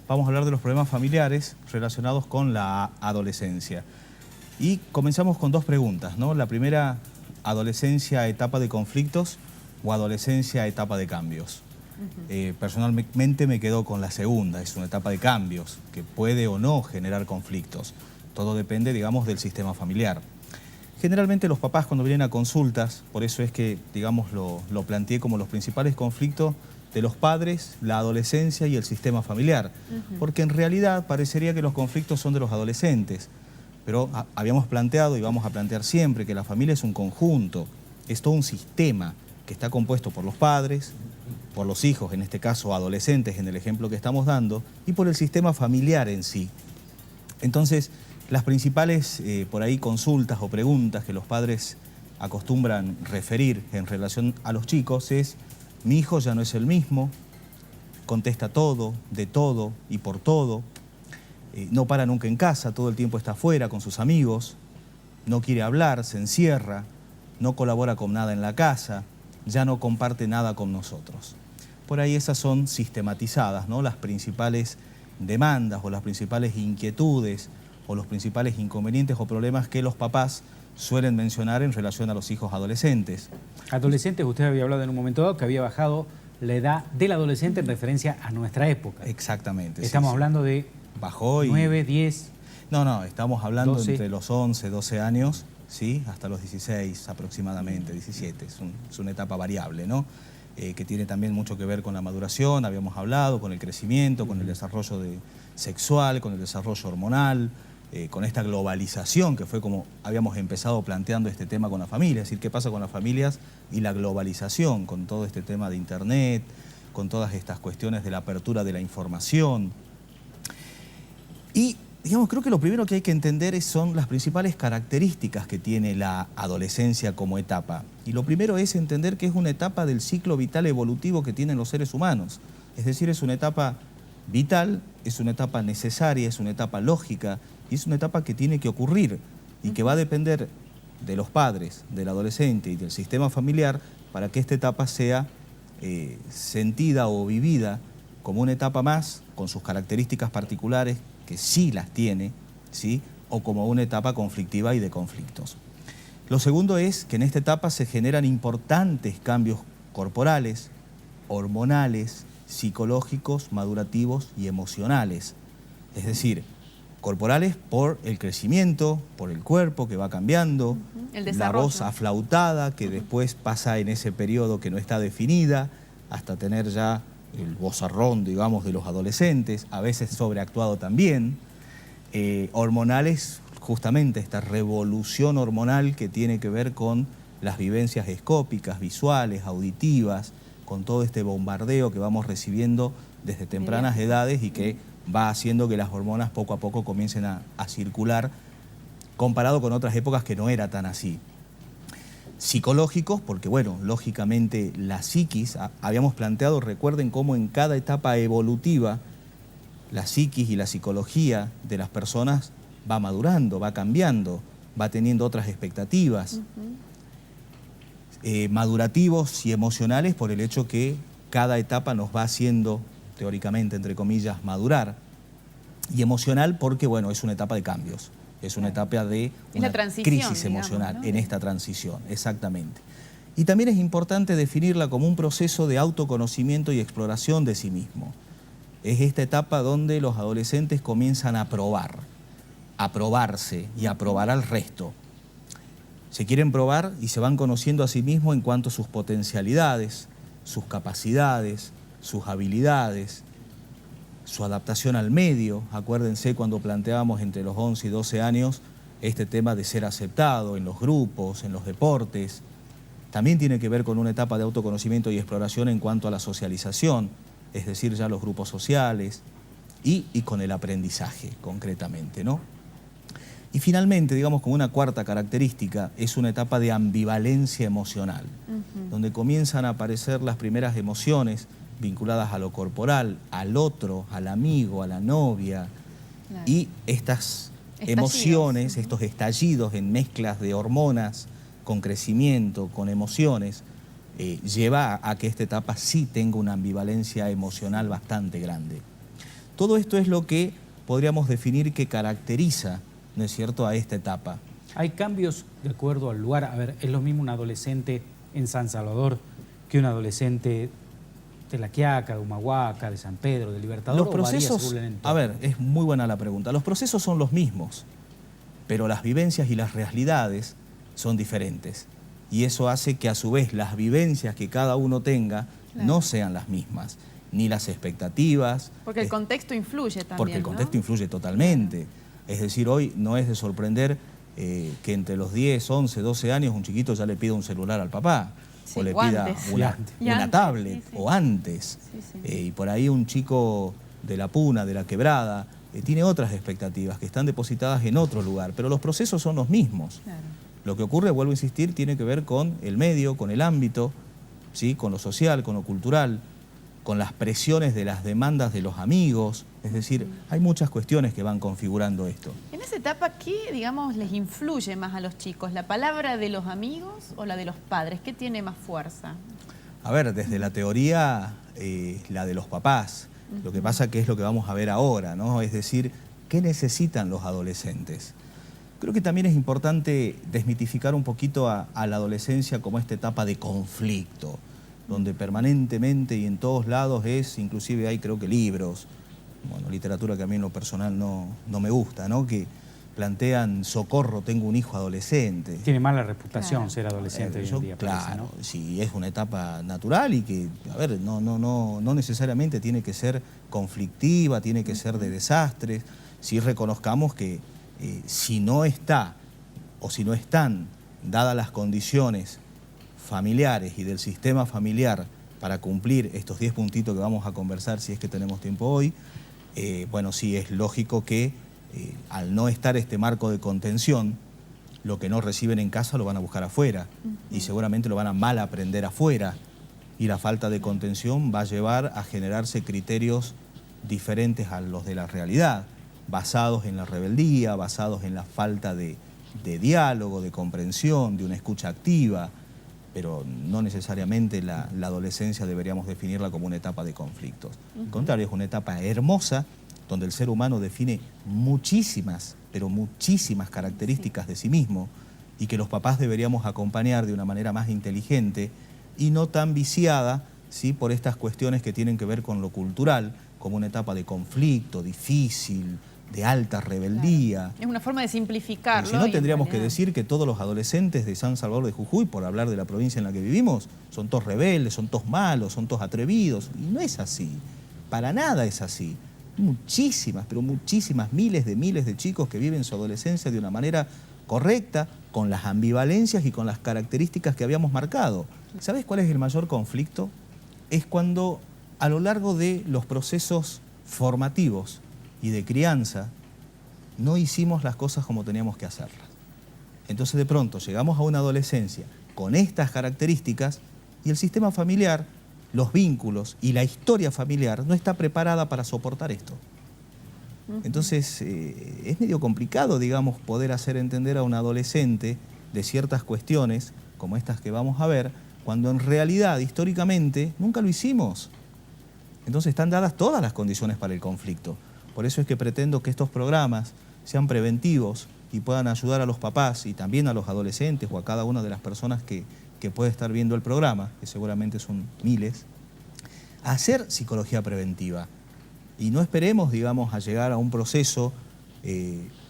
vamos a hablar de los problemas familiares relacionados con la adolescencia. Y comenzamos con dos preguntas, ¿no? La primera, adolescencia, etapa de conflictos o adolescencia, etapa de cambios. Personalmente me quedo con la segunda, es una etapa de cambios que puede o no generar conflictos. Todo depende, digamos, del sistema familiar. Generalmente los papás cuando vienen a consultas, por eso es que, digamos, lo planteé como los principales conflictos de los padres, la adolescencia y el sistema familiar. Porque en realidad parecería que los conflictos son de los adolescentes. Pero habíamos planteado y vamos a plantear siempre que la familia es un conjunto, es todo un sistema que está compuesto por los padres, por los hijos, en este caso adolescentes en el ejemplo que estamos dando, y por el sistema familiar en sí. Entonces, las principales por ahí consultas o preguntas que los padres acostumbran referir en relación a los chicos es: mi hijo ya no es el mismo, contesta todo, de todo y por todo, no para nunca en casa, todo el tiempo está afuera con sus amigos, no quiere hablar, se encierra, no colabora con nada en la casa, ya no comparte nada con nosotros. Por ahí esas son sistematizadas, ¿no? Las principales demandas o las principales inquietudes o los principales inconvenientes o problemas que los papás suelen mencionar en relación a los hijos adolescentes. Adolescentes, usted había hablado en un momento dado que había bajado la edad del adolescente en referencia a nuestra época. Exactamente. Estamos hablando de bajó y 9, 10... No, estamos hablando 12. Entre los 11, 12 años, ¿sí? Hasta los 16 aproximadamente, 17. Es una etapa variable, ¿no? Que tiene también mucho que ver con la maduración, habíamos hablado, con el crecimiento, con el desarrollo sexual, con el desarrollo hormonal, con esta globalización que fue como habíamos empezado planteando este tema con la familia, es decir, qué pasa con las familias y la globalización, con todo este tema de internet, con todas estas cuestiones de la apertura de la información. Y, digamos, creo que lo primero que hay que entender son las principales características que tiene la adolescencia como etapa. Y lo primero es entender que es una etapa del ciclo vital evolutivo que tienen los seres humanos. Es decir, es una etapa vital, es una etapa necesaria, es una etapa lógica y es una etapa que tiene que ocurrir y que va a depender de los padres, del adolescente y del sistema familiar para que esta etapa sea sentida o vivida como una etapa más, con sus características particulares, que sí las tiene, ¿sí? O como una etapa conflictiva y de conflictos. Lo segundo es que en esta etapa se generan importantes cambios corporales, hormonales, psicológicos, madurativos y emocionales. Es decir, corporales por el crecimiento, por el cuerpo que va cambiando, la voz aflautada que después pasa en ese periodo que no está definida, hasta tener ya el vozarrón, digamos, de los adolescentes, a veces sobreactuado también. Hormonales, justamente esta revolución hormonal que tiene que ver con las vivencias escópicas, visuales, auditivas, con todo este bombardeo que vamos recibiendo desde tempranas edades y que va haciendo que las hormonas poco a poco comiencen a circular, comparado con otras épocas que no era tan así. Psicológicos, porque bueno, lógicamente la psiquis, habíamos planteado, recuerden cómo en cada etapa evolutiva la psiquis y la psicología de las personas va madurando, va cambiando, va teniendo otras expectativas. Madurativos y emocionales por el hecho que cada etapa nos va haciendo, teóricamente, entre comillas, madurar. Y emocional porque, bueno, es una etapa de cambios. Es una etapa de una crisis emocional, digamos, ¿no? En esta transición, exactamente. Y también es importante definirla como un proceso de autoconocimiento y exploración de sí mismo. Es esta etapa donde los adolescentes comienzan a probar, a probarse y a probar al resto. Se quieren probar y se van conociendo a sí mismos en cuanto a sus potencialidades, sus capacidades, sus habilidades, su adaptación al medio. Acuérdense cuando planteábamos entre los 11 y 12 años este tema de ser aceptado en los grupos, en los deportes. También tiene que ver con una etapa de autoconocimiento y exploración en cuanto a la socialización, es decir, ya los grupos sociales y con el aprendizaje concretamente, ¿no? Y finalmente, digamos, como una cuarta característica, es una etapa de ambivalencia emocional, donde comienzan a aparecer las primeras emociones vinculadas a lo corporal, al otro, al amigo, a la novia, y estas emociones, estos estallidos en mezclas de hormonas con crecimiento, con emociones, lleva a que esta etapa sí tenga una ambivalencia emocional bastante grande. Todo esto es lo que podríamos definir que caracteriza, ¿no es cierto?, a esta etapa. ¿Hay cambios de acuerdo al lugar? A ver, ¿es lo mismo un adolescente en San Salvador que un adolescente de La Quiaca, de Humahuaca, de San Pedro, de Libertador? Los procesos, a ver, es muy buena la pregunta. Los procesos son los mismos, pero las vivencias y las realidades son diferentes. Y eso hace que a su vez las vivencias que cada uno tenga no sean las mismas, ni las expectativas. Porque el contexto influye también, porque el contexto ¿no? influye totalmente. Es decir, hoy no es de sorprender que entre los 10, 11, 12 años un chiquito ya le pida un celular al papá, Sí, o le o pida antes. una tablet, sí, sí. o antes. Sí, sí. Y por ahí un chico de la Puna, de la Quebrada, tiene otras expectativas que están depositadas en otro lugar, pero los procesos son los mismos. Claro. Lo que ocurre, vuelvo a insistir, tiene que ver con el medio, con el ámbito, ¿sí?, con lo social, con lo cultural, con las presiones de las demandas de los amigos. Es decir, hay muchas cuestiones que van configurando esto. En esa etapa, ¿qué, digamos, les influye más a los chicos? ¿La palabra de los amigos o la de los padres? ¿Qué tiene más fuerza? A ver, desde la teoría, la de los papás. Lo que pasa que es lo que vamos a ver ahora, ¿no? Es decir, ¿qué necesitan los adolescentes? Creo que también es importante desmitificar un poquito a la adolescencia como esta etapa de conflicto, donde permanentemente y en todos lados inclusive hay creo que libros, bueno, literatura que a mí en lo personal no me gusta, ¿no?, que plantean, socorro, tengo un hijo adolescente. Tiene mala reputación Claro. ser adolescente hoy en día, Claro, parece, ¿no? sí, es una etapa natural y que, a ver, no necesariamente tiene que ser conflictiva, tiene que ser de desastres. Sí reconozcamos que si no está o si no están dadas las condiciones familiares y del sistema familiar para cumplir estos 10 puntitos que vamos a conversar si es que tenemos tiempo hoy, bueno, sí es lógico que al no estar este marco de contención, lo que no reciben en casa lo van a buscar afuera y seguramente lo van a mal aprender afuera, y la falta de contención va a llevar a generarse criterios diferentes a los de la realidad, basados en la rebeldía, basados en la falta de diálogo, de comprensión, de una escucha activa, pero no necesariamente la adolescencia deberíamos definirla como una etapa de conflictos. Al contrario, es una etapa hermosa donde el ser humano define muchísimas, pero muchísimas características de sí mismo y que los papás deberíamos acompañar de una manera más inteligente y no tan viciada, ¿sí?, por estas cuestiones que tienen que ver con lo cultural, como una etapa de conflicto, difícil, de alta rebeldía. Claro. Es una forma de simplificarlo. Si no, y tendríamos en que realidad decir que todos los adolescentes de San Salvador de Jujuy, por hablar de la provincia en la que vivimos, son todos rebeldes, son todos malos, son todos atrevidos. Y no es así. Para nada es así. Muchísimas, pero muchísimas, miles de chicos que viven su adolescencia de una manera correcta, con las ambivalencias y con las características que habíamos marcado. ¿Sabes cuál es el mayor conflicto? Es cuando a lo largo de los procesos formativos y de crianza no hicimos las cosas como teníamos que hacerlas. Entonces de pronto llegamos a una adolescencia con estas características y el sistema familiar, los vínculos y la historia familiar no está preparada para soportar esto. Entonces es medio complicado, digamos, poder hacer entender a un adolescente de ciertas cuestiones como estas que vamos a ver, cuando en realidad, históricamente, nunca lo hicimos. Entonces están dadas todas las condiciones para el conflicto. Por eso es que pretendo que estos programas sean preventivos y puedan ayudar a los papás y también a los adolescentes o a cada una de las personas que puede estar viendo el programa, que seguramente son miles, a hacer psicología preventiva. Y no esperemos, digamos, a llegar a un proceso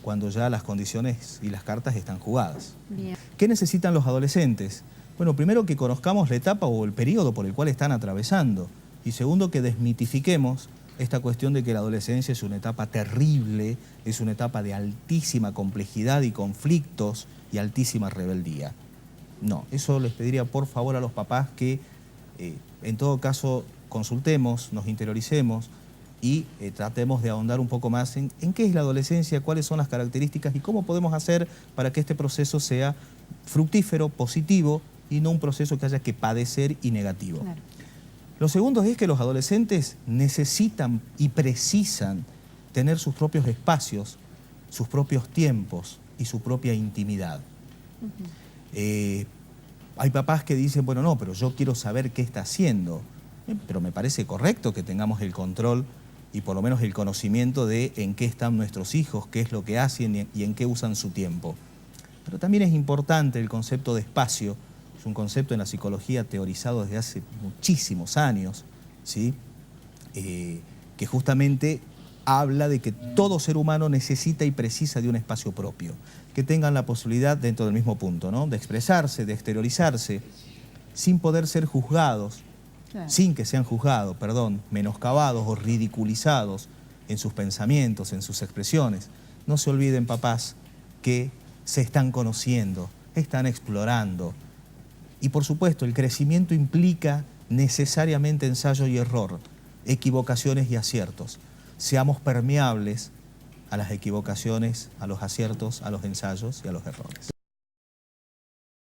cuando ya las condiciones y las cartas están jugadas. Bien. ¿Qué necesitan los adolescentes? Bueno, primero que conozcamos la etapa o el periodo por el cual están atravesando. Y segundo, que desmitifiquemos esta cuestión de que la adolescencia es una etapa terrible, es una etapa de altísima complejidad y conflictos y altísima rebeldía. No, eso les pediría por favor a los papás que en todo caso consultemos, nos interioricemos y tratemos de ahondar un poco más en qué es la adolescencia, cuáles son las características y cómo podemos hacer para que este proceso sea fructífero, positivo y no un proceso que haya que padecer y negativo. Claro. Lo segundo es que los adolescentes necesitan y precisan tener sus propios espacios, sus propios tiempos y su propia intimidad. Hay papás que dicen, bueno, no, pero yo quiero saber qué está haciendo. Pero me parece correcto que tengamos el control y por lo menos el conocimiento de en qué están nuestros hijos, qué es lo que hacen y en qué usan su tiempo. Pero también es importante el concepto de espacio, es un concepto en la psicología teorizado desde hace muchísimos años, ¿sí? Que justamente habla de que todo ser humano necesita y precisa de un espacio propio, que tengan la posibilidad dentro del mismo punto, ¿no? De expresarse, de exteriorizarse, sin poder ser juzgados, Claro. sin que sean juzgados, perdón, menoscabados o ridiculizados en sus pensamientos, en sus expresiones. No se olviden, papás, que se están conociendo, están explorando. Y por supuesto, el crecimiento implica necesariamente ensayo y error, equivocaciones y aciertos. Seamos permeables a las equivocaciones, a los aciertos, a los ensayos y a los errores.